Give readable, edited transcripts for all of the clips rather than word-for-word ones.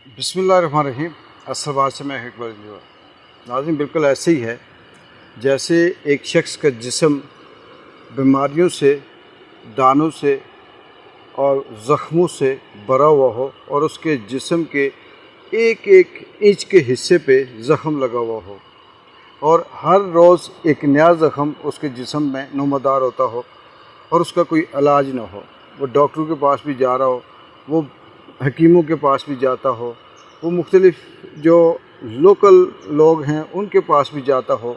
बिस्मिल्लाहिर्रहमानिर्रहीम। असल बात से मैं एक बार नाज़रीन बिल्कुल ऐसे ही है जैसे एक शख्स का जिस्म बीमारियों से, दानों से और ज़ख्मों से भरा हुआ हो और उसके जिस्म के एक एक इंच के हिस्से पे ज़ख़म लगा हुआ हो और हर रोज़ एक नया ज़ख़म उसके जिस्म में नुमादार होता हो और उसका कोई इलाज ना हो। वो डॉक्टरों के पास भी जा रहा हो, वो हकीमों के पास भी जाता हो, वो मुख्तलिफ़ जो लोकल लोग हैं उनके पास भी जाता हो,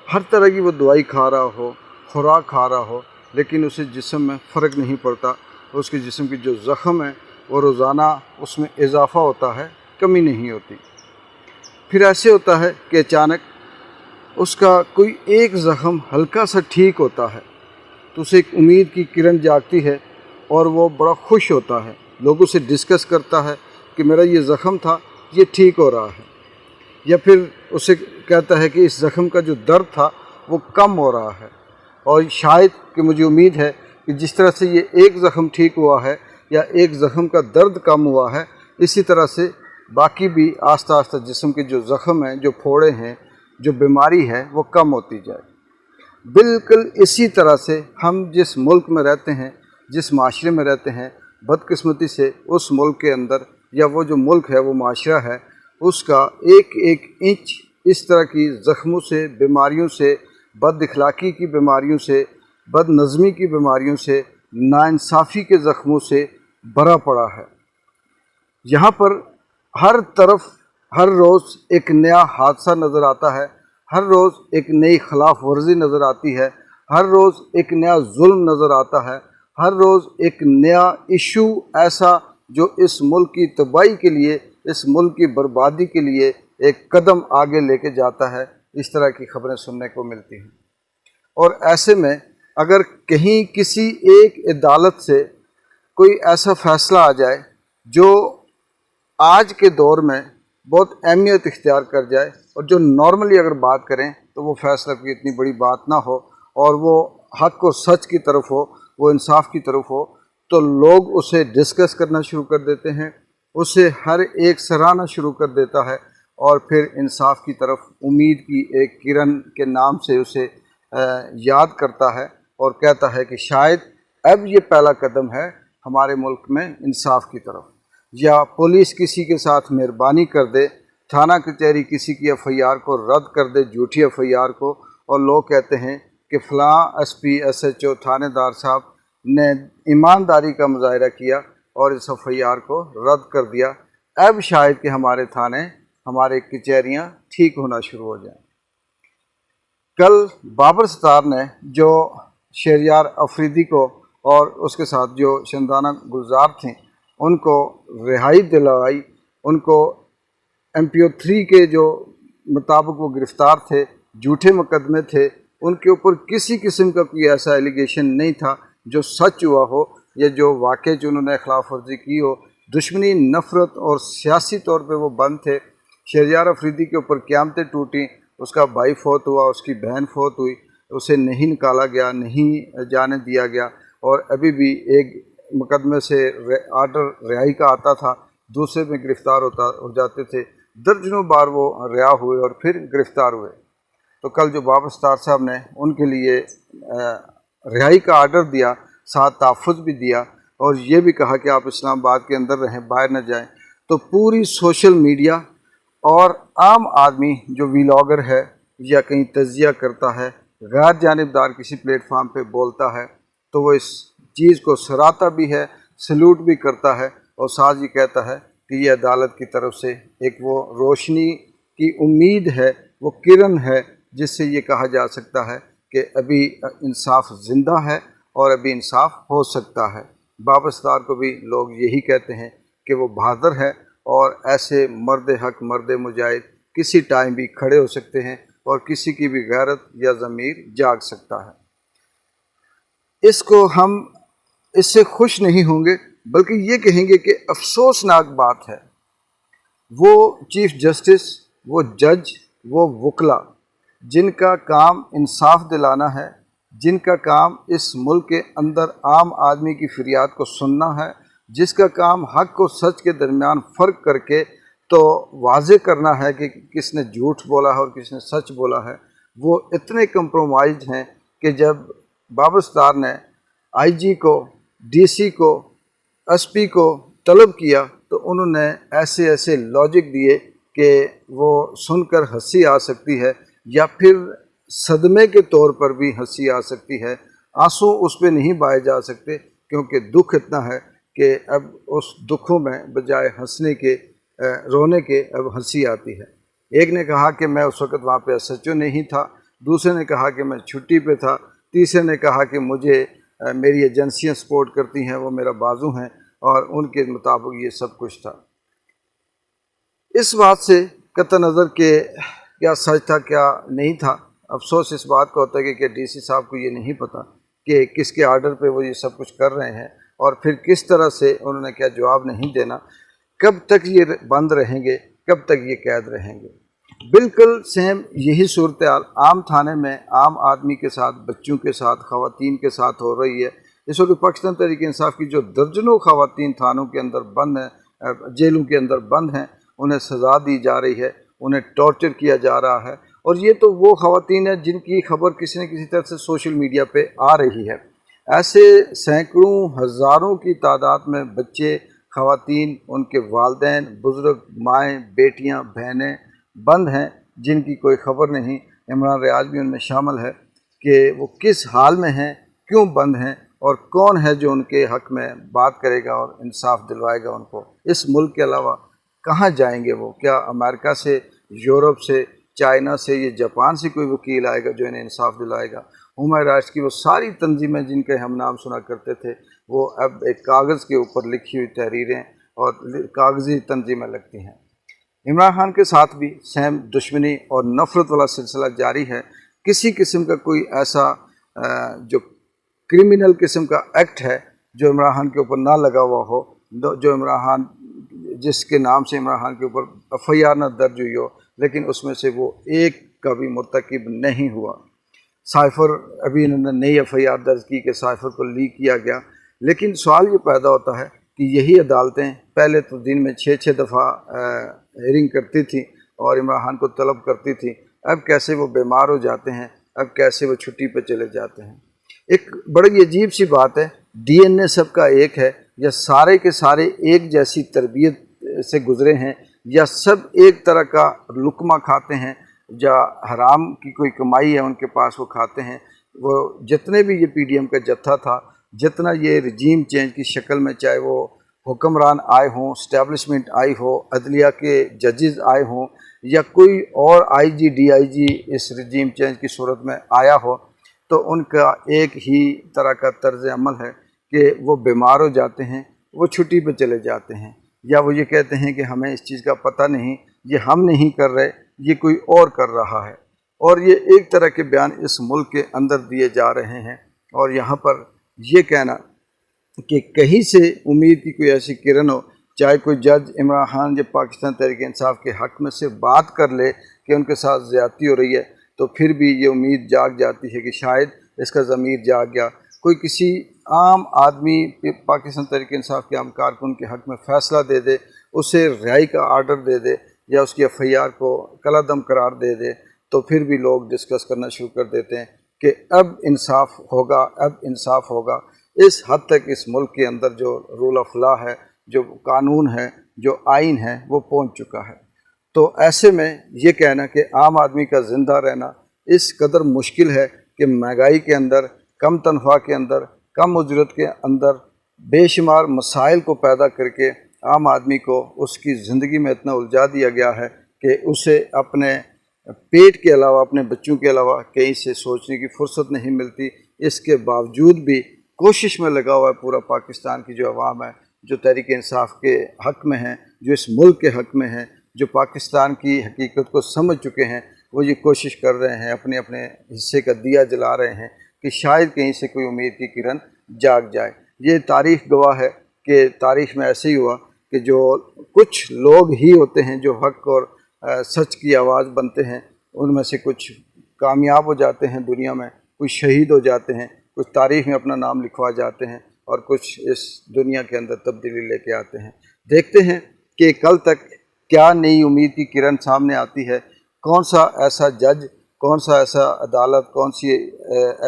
हर तरह की वो दवाई खा रहा हो, खुराक खा रहा हो, लेकिन उसे जिस्म में फ़र्क नहीं पड़ता। उसके जिस्म की जो ज़ख़म है वो रोज़ाना उसमें इजाफ़ा होता है, कमी नहीं होती। फिर ऐसे होता है कि अचानक उसका कोई एक ज़ख़म हल्का सा ठीक होता है तो उसे एक उम्मीद की किरण जागती है और वो बड़ा खुश होता है, लोगों से डिस्कस करता है कि मेरा ये ज़ख़म था ये ठीक हो रहा है, या फिर उसे कहता है कि इस ज़ख़म का जो दर्द था वो कम हो रहा है। और शायद कि मुझे उम्मीद है कि जिस तरह से ये एक ज़ख़म ठीक हुआ है या एक ज़ख़म का दर्द कम हुआ है, इसी तरह से बाकी भी आस्ता आस्ता जिस्म के जो ज़ख़म हैं, जो फोड़े हैं, जो बीमारी है वो कम होती जाए। बिल्कुल इसी तरह से हम जिस मुल्क में रहते हैं, जिस माशरे में रहते हैं, बदकिस्मती से उस मुल्क के अंदर या वो जो मुल्क है वो माशरा है, उसका एक एक इंच इस तरह की ज़ख्मों से, बीमारियों से, बद इखलाकी की बीमारियों से, बदनज़मी की बीमारियों से, नाइंसाफ़ी के ज़ख्मों से भरा पड़ा है। यहाँ पर हर तरफ हर रोज़ एक नया हादसा नज़र आता है, हर रोज़ एक नई खिलाफ वर्जी नज़र आती है, हर रोज़ एक नया जुल्म नज़र आता है, हर रोज़ एक नया इशू ऐसा जो इस मुल्क की तबाही के लिए, इस मुल्क की बर्बादी के लिए एक कदम आगे लेके जाता है। इस तरह की खबरें सुनने को मिलती हैं। और ऐसे में अगर कहीं किसी एक अदालत से कोई ऐसा फ़ैसला आ जाए जो आज के दौर में बहुत अहमियत इख्तियार कर जाए और जो नॉर्मली अगर बात करें तो वो फ़ैसला कोई इतनी बड़ी बात ना हो और वो हक़ और सच की तरफ हो, वो इंसाफ की तरफ हो, तो लोग उसे डिस्कस करना शुरू कर देते हैं, उसे हर एक सराहना शुरू कर देता है और फिर इंसाफ की तरफ उम्मीद की एक किरण के नाम से उसे याद करता है और कहता है कि शायद अब ये पहला कदम है हमारे मुल्क में इंसाफ की तरफ। या पुलिस किसी के साथ मेहरबानी कर दे, थाना कचहरी किसी की एफआईआर को रद्द कर दे, झूठी एफआईआर को, और लोग कहते हैं कि फ़लाँ एसपी, एसएचओ, थानेदार साहब ने ईमानदारी का मुजाहिरा किया और इस एफआईआर को रद्द कर दिया, अब शायद कि हमारे थाने, हमारे कचहरियाँ ठीक होना शुरू हो जाएं। कल बाबर सत्तार ने जो शहरयार अफरीदी को और उसके साथ जो शंदाना गुलजार थी उनको रिहाई दिलवाई, उनको MPO 3 के जो मुताबिक वो गिरफ़्तार थे, झूठे मुकदमे थे, उनके ऊपर किसी किस्म का कोई ऐसा एलिगेशन नहीं था जो सच हुआ हो या जो वाकई जो उन्होंने खिलाफ वर्जी की हो। दुश्मनी, नफ़रत और सियासी तौर पे वो बंद थे। शहरयार अफरीदी के ऊपर क़यामतें टूटी, उसका भाई फौत हुआ, उसकी बहन फौत हुई, उसे नहीं निकाला गया, नहीं जाने दिया गया और अभी भी एक मुकदमे से आर्डर रिहाई का आता था, दूसरे में गिरफ़्तार हो जाते थे। दर्जनों बार वो रिहा हुए और फिर गिरफ़्तार हुए। तो कल जो बाबर सत्तार साहब ने उनके लिए रिहाई का आर्डर दिया, साथ तहफ़्फ़ुज़ भी दिया और ये भी कहा कि आप इस्लामाबाद के अंदर रहें, बाहर न जाएं, तो पूरी सोशल मीडिया और आम आदमी जो व्लॉगर है या कहीं तज़िया करता है, गैर जानिबदार किसी प्लेटफार्म पे बोलता है, तो वो इस चीज़ को सराहता भी है, सल्यूट भी करता है और साथ ये कहता है कि ये अदालत की तरफ से एक वो रोशनी की उम्मीद है, वो किरण है जिससे ये कहा जा सकता है कि अभी इंसाफ ज़िंदा है और अभी इंसाफ हो सकता है। बाबर सत्तार को भी लोग यही कहते हैं कि वो बहादुर है और ऐसे मर्द हक, मर्द मुजाहिद किसी टाइम भी खड़े हो सकते हैं और किसी की भी गैरत या ज़मीर जाग सकता है। इसको हम इससे खुश नहीं होंगे बल्कि ये कहेंगे कि अफसोसनाक बात है, वो चीफ़ जस्टिस, वो जज, वो वकला जिनका काम इंसाफ दिलाना है, जिनका काम इस मुल्क के अंदर आम आदमी की फ़रियाद को सुनना है, जिसका काम हक और सच के दरमियान फ़र्क करके तो वाज़े करना है कि किसने झूठ बोला है और किसने सच बोला है, वो इतने कंप्रोमाइज हैं कि जब बाबर सत्तार ने आईजी को, डीसी को, एसपी को तलब किया तो उन्होंने ऐसे ऐसे लॉजिक दिए कि वो सुनकर हंसी आ सकती है या फिर सदमे के तौर पर भी हंसी आ सकती है। आंसू उस पर नहीं बहाए जा सकते क्योंकि दुख इतना है कि अब उस दुखों में बजाय हंसने के, रोने के अब हंसी आती है। एक ने कहा कि मैं उस वक़्त वहाँ पे एसएचओ नहीं था, दूसरे ने कहा कि मैं छुट्टी पे था, तीसरे ने कहा कि मुझे मेरी एजेंसियाँ सपोर्ट करती हैं, वो मेरा बाजू हैं और उनके मुताबिक ये सब कुछ था। इस बात से कतई नज़र के क्या सच था क्या नहीं था, अफसोस इस बात का होता है कि डीसी साहब को ये नहीं पता कि किसके आर्डर पे वो ये सब कुछ कर रहे हैं और फिर किस तरह से उन्होंने क्या जवाब नहीं देना, कब तक ये बंद रहेंगे, कब तक ये कैद रहेंगे। बिल्कुल सेम यही सूरत हाल आम थाने में आम आदमी के साथ, बच्चों के साथ, ख़वातीन के साथ हो रही है। इस वक्त पाकिस्तान तहरीक इंसाफ की जो दर्जनों ख़वातीन थानों के अंदर बंद हैं, जेलों के अंदर बंद हैं, उन्हें सज़ा दी जा रही है, उन्हें टॉर्चर किया जा रहा है। और ये तो वो ख़वातीन हैं जिनकी खबर किसी न किसी तरह से सोशल मीडिया पे आ रही है। ऐसे सैकड़ों हज़ारों की तादाद में बच्चे, ख़वातीन, उनके वालिदैन, बुज़ुर्ग, माएँ, बेटियाँ, बहनें बंद हैं जिनकी कोई ख़बर नहीं। इमरान रियाज भी उनमें शामिल है कि वो किस हाल में हैं, क्यों बंद हैं और कौन है जो उनके हक़ में बात करेगा और इंसाफ दिलवाएगा उनको। इस मुल्क के अलावा कहाँ जाएंगे वो? क्या अमेरिका से, यूरोप से, चाइना से, ये जापान से कोई वकील आएगा जो इन्हें इंसाफ दिलाएगा? ह्यूमन राइट्स की वो सारी तंजीमें जिनके हम नाम सुना करते थे, वो अब एक कागज़ के ऊपर लिखी हुई तहरीरें और कागज़ी तंजीमें लगती हैं। इमरान खान के साथ भी सेम दुश्मनी और नफ़रत वाला सिलसिला जारी है। किसी किस्म का कोई ऐसा जो क्रिमिनल किस्म का एक्ट है जो इमरान खान के ऊपर ना लगा हुआ हो, जो इमरान खान जिसके नाम से इमरान खान के ऊपर एफआईआर ना दर्ज हुई हो, लेकिन उसमें से वो एक का भी मुर्तकिब नहीं हुआ। साइफ़र, अभी इन्होंने नई एफआईआर दर्ज की कि साइफ़र को लीक किया गया, लेकिन सवाल ये पैदा होता है कि यही अदालतें पहले तो दिन में 6-6 दफ़ा हियरिंग करती थी और इमरान खान को तलब करती थी, अब कैसे वो बीमार हो जाते हैं, अब कैसे वो छुट्टी पर चले जाते हैं। एक बड़ी अजीब सी बात है, डीएनए सबका एक है या सारे के सारे एक जैसी तरबियत से गुज़रे हैं या सब एक तरह का लुकमा खाते हैं, या हराम की कोई कमाई है उनके पास वो खाते हैं। वो जितने भी ये पीडीएम का जत्था था, जितना ये रजीम चेंज की शक्ल में, चाहे वो हुक्मरान आए हों, इस्टेब्लिशमेंट आई हो, अदलिया के जजेस आए हों या कोई और आईजी डीआईजी इस रजीम चेंज की सूरत में आया हो, तो उनका एक ही तरह का तर्ज अमल है कि वो बीमार हो जाते हैं, वो छुट्टी पे चले जाते हैं, या वो ये कहते हैं कि हमें इस चीज़ का पता नहीं, ये हम नहीं कर रहे, ये कोई और कर रहा है। और ये एक तरह के बयान इस मुल्क के अंदर दिए जा रहे हैं। और यहाँ पर ये कहना कि कहीं से उम्मीद की कोई ऐसी किरण हो, चाहे कोई जज इमरान खान जब पाकिस्तान तहरीक इंसाफ के हक़ में से बात कर ले कि उनके साथ ज़्यादती हो रही है, तो फिर भी ये उम्मीद जाग जाती है कि शायद इसका ज़मीर जाग गया, कोई किसी आम आदमी पाकिस्तान तहरीक इंसाफ के आम कारकुन के हक़ में फ़ैसला दे दे, उसे रिहाई का आर्डर दे दे या उसकी एफआईआर को कलादम करार दे दे, तो फिर भी लोग डिस्कस करना शुरू कर देते हैं कि अब इंसाफ होगा, अब इंसाफ होगा। इस हद तक इस मुल्क के अंदर जो रूल ऑफ लॉ है, जो कानून है, जो आइन है, वो पहुंच चुका है। तो ऐसे में ये कहना कि आम आदमी का ज़िंदा रहना इस कदर मुश्किल है कि महंगाई के अंदर, कम तनख्वाह के अंदर, कम उजरत के अंदर बेशुमार मसाइल को पैदा करके आम आदमी को उसकी ज़िंदगी में इतना उलझा दिया गया है कि उसे अपने पेट के अलावा, अपने बच्चों के अलावा कहीं से सोचने की फुर्सत नहीं मिलती। इसके बावजूद भी कोशिश में लगा हुआ है पूरा पाकिस्तान की जो अवाम है, जो तहरीक इंसाफ के हक़ में है, जो इस मुल्क के हक़ में है, जो पाकिस्तान की हकीकत को समझ चुके हैं, वो ये कोशिश कर रहे हैं, अपने अपने हिस्से का दिया जला रहे हैं कि शायद कहीं से कोई उम्मीद की किरण जाग जाए। ये तारीख़ गवाह है कि तारीख़ में ऐसे ही हुआ कि जो कुछ लोग ही होते हैं जो हक़ और सच की आवाज़ बनते हैं, उनमें से कुछ कामयाब हो जाते हैं दुनिया में, कुछ शहीद हो जाते हैं, कुछ तारीख़ में अपना नाम लिखवा जाते हैं और कुछ इस दुनिया के अंदर तब्दीली लेके आते हैं। देखते हैं कि कल तक क्या नई उम्मीद की किरण सामने आती है, कौन सा ऐसा जज, कौन सा ऐसा अदालत, कौन सी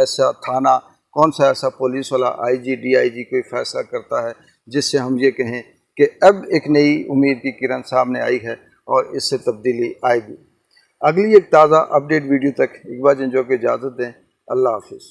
ऐसा थाना, कौन सा ऐसा पुलिस वाला आईजी डीआईजी कोई फैसला करता है जिससे हम ये कहें कि अब एक नई उम्मीद की किरण सामने आई है और इससे तब्दीली आएगी। अगली एक ताज़ा अपडेट वीडियो तक इकबाल एंजॉय को इजाज़त दें। अल्लाह हाफिज़।